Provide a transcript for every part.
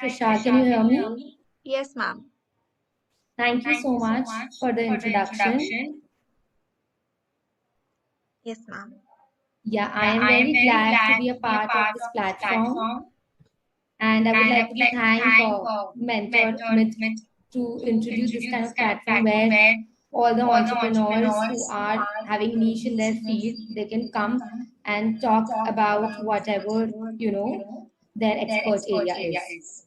Krisha, can you hear me? Yes, ma'am. Thank you so much for the introduction. Yes, ma'am. Yeah, I am very glad to be a part of this platform, and I would like to thank mentor Mitr to introduce this kind of platform where all the entrepreneurs who are having niche in their field, they can come and talk about whatever, their expert area is.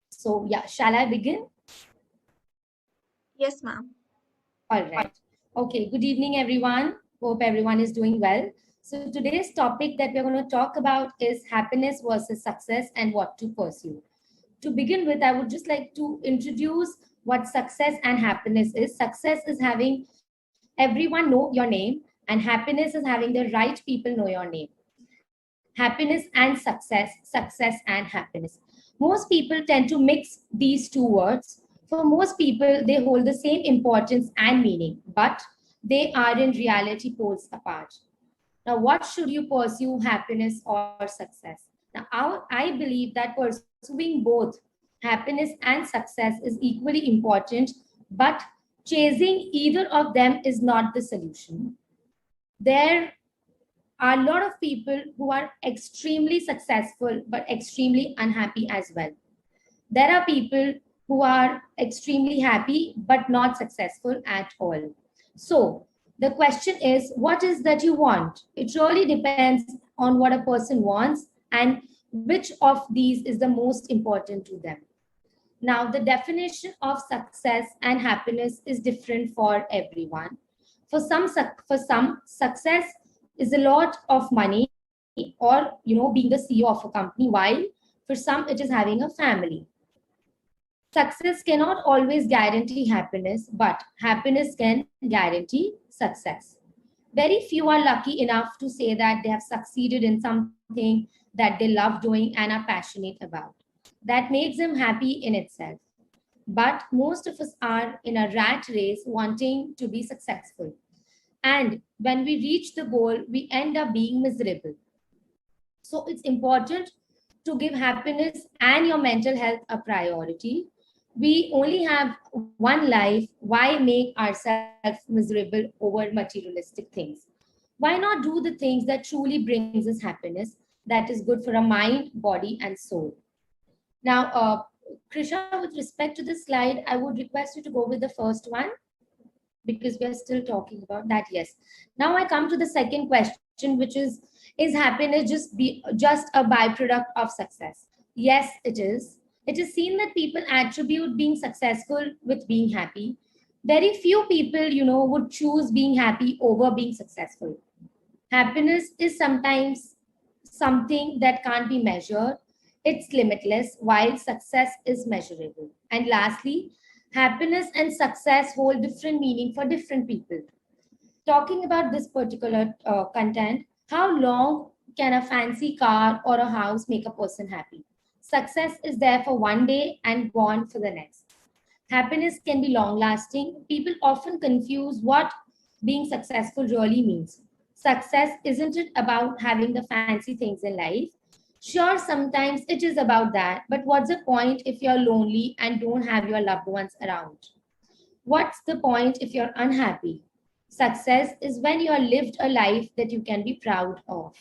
So yeah, shall I begin? Yes, ma'am. All right. Okay. Good evening, everyone. Hope everyone is doing well. So today's topic that we're going to talk about is happiness versus success and what to pursue. To begin with, I would just like to introduce what success and happiness is. Success is having everyone know your name, and happiness is having the right people know your name. Happiness and success and happiness. Most people tend to mix these two words. For most people, they hold the same importance and meaning, but they are in reality poles apart. Now, what should you pursue, happiness or success? Now, I believe that pursuing both happiness and success is equally important, but chasing either of them is not the solution. There are a lot of people who are extremely successful but extremely unhappy as well. There are people who are extremely happy but not successful at all. So, the question is, what is that you want? It really depends on what a person wants and which of these is the most important to them. Now, the definition of success and happiness is different for everyone. For some, success is a lot of money or being the CEO of a company, while for some it is having a family. Success cannot always guarantee happiness, but happiness can guarantee success. Very few are lucky enough to say that they have succeeded in something that they love doing and are passionate about. That makes them happy in itself. But most of us are in a rat race wanting to be successful. And when we reach the goal, we end up being miserable. So it's important to give happiness and your mental health a priority. We only have one life. Why make ourselves miserable over materialistic things? Why not do the things that truly brings us happiness, that is good for our mind, body, and soul? Now, Krisha, with respect to this slide, I would request you to go with the first one because we are still talking about that. Yes. Now I come to the second question, which is happiness just a byproduct of success? Yes, it is. It is seen that people attribute being successful with being happy. Very few people, would choose being happy over being successful. Happiness is sometimes something that can't be measured. It's limitless, while success is measurable. And lastly, happiness and success hold different meaning for different people. Talking about this particular content, how long can a fancy car or a house make a person happy? Success is there for one day and gone for the next. Happiness can be long lasting. People often confuse what being successful really means. Success isn't it about having the fancy things in life? Sure, sometimes it is about that, but what's the point if you're lonely and don't have your loved ones around? What's the point if you're unhappy? Success is when you have lived a life that you can be proud of.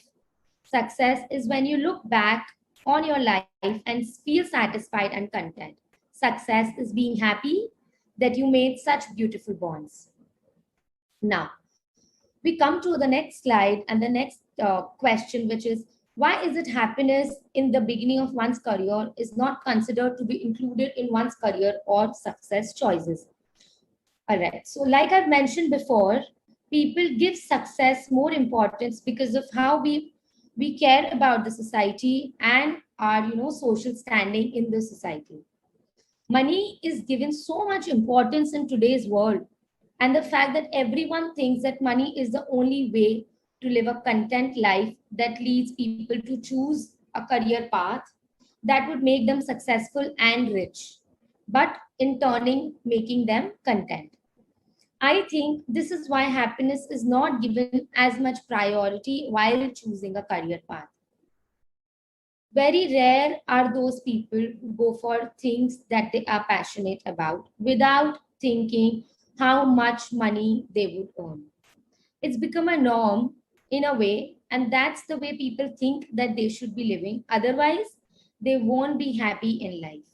Success is when you look back on your life and feel satisfied and content. Success is being happy that you made such beautiful bonds. Now, we come to the next slide and the next question, which is, why is it happiness in the beginning of one's career is not considered to be included in one's career or success choices? All right. So, like I've mentioned before, people give success more importance because of how we care about the society and our social standing in the society. Money is given so much importance in today's world, and the fact that everyone thinks that money is the only way to live a content life that leads people to choose a career path that would make them successful and rich. But in turning making them content. I think this is why happiness is not given as much priority while choosing a career path. Very rare are those people who go for things that they are passionate about without thinking how much money they would earn. It's become a norm in a way, and that's the way people think that they should be living. Otherwise, they won't be happy in life.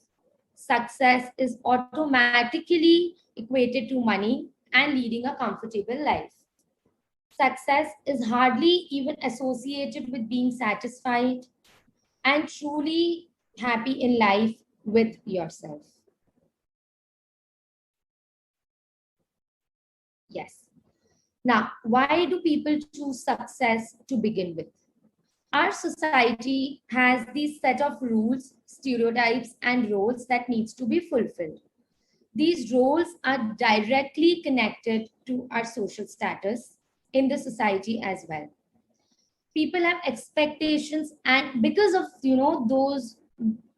Success is automatically equated to money and leading a comfortable life. Success is hardly even associated with being satisfied and truly happy in life with yourself. Yes. Now, why do people choose success to begin with? Our society has these set of rules, stereotypes, and roles that needs to be fulfilled. These roles are directly connected to our social status in the society as well. People have expectations, and because of those,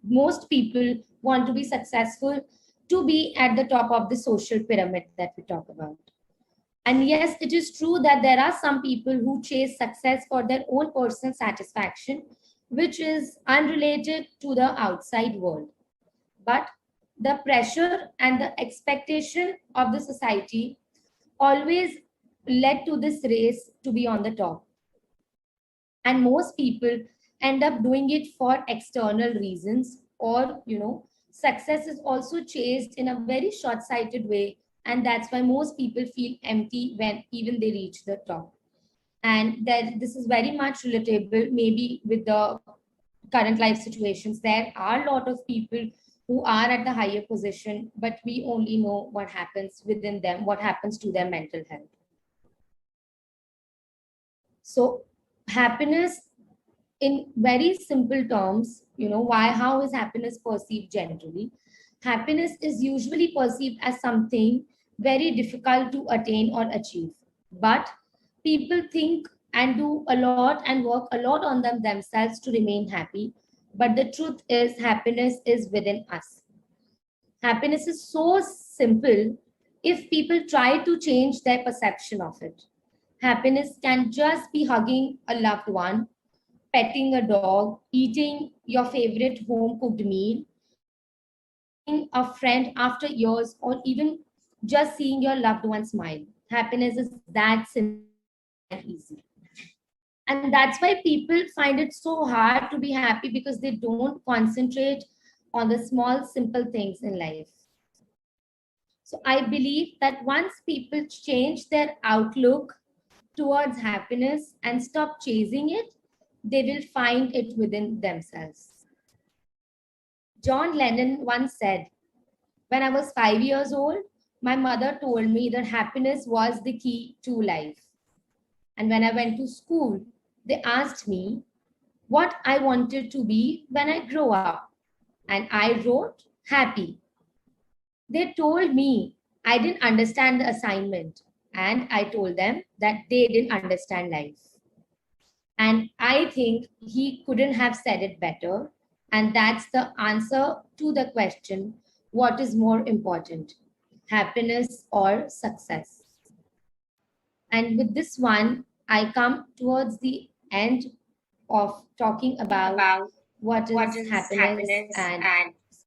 most people want to be successful, to be at the top of the social pyramid that we talk about. And yes, it is true that there are some people who chase success for their own personal satisfaction, which is unrelated to the outside world. But the pressure and the expectation of the society always led to this race to be on the top. And most people end up doing it for external reasons, or success is also chased in a very short-sighted way, and that's why most people feel empty when even they reach the top. And that this is very much relatable maybe with the current life situations. There are a lot of people who are at the higher position, but we only know what happens within them, what happens to their mental health. So happiness, in very simple terms, why, how is happiness perceived generally? Happiness is usually perceived as something very difficult to attain or achieve. But people think and do a lot and work a lot on themselves to remain happy. But the truth is, happiness is within us. Happiness is so simple if people try to change their perception of it. Happiness can just be hugging a loved one, petting a dog, eating your favorite home cooked meal, calling a friend after years, or even just seeing your loved one smile. Happiness is that simple and easy. And that's why people find it so hard to be happy, because they don't concentrate on the small, simple things in life. So I believe that once people change their outlook towards happiness and stop chasing it, they will find it within themselves. John Lennon once said, "When I was 5 years old, my mother told me that happiness was the key to life. And when I went to school, they asked me what I wanted to be when I grow up. And I wrote happy. They told me I didn't understand the assignment. And I told them that they didn't understand life." And I think he couldn't have said it better. And that's the answer to the question, what is more important, happiness or success? And with this one, I come towards the end of talking about About what what is is happiness happiness and and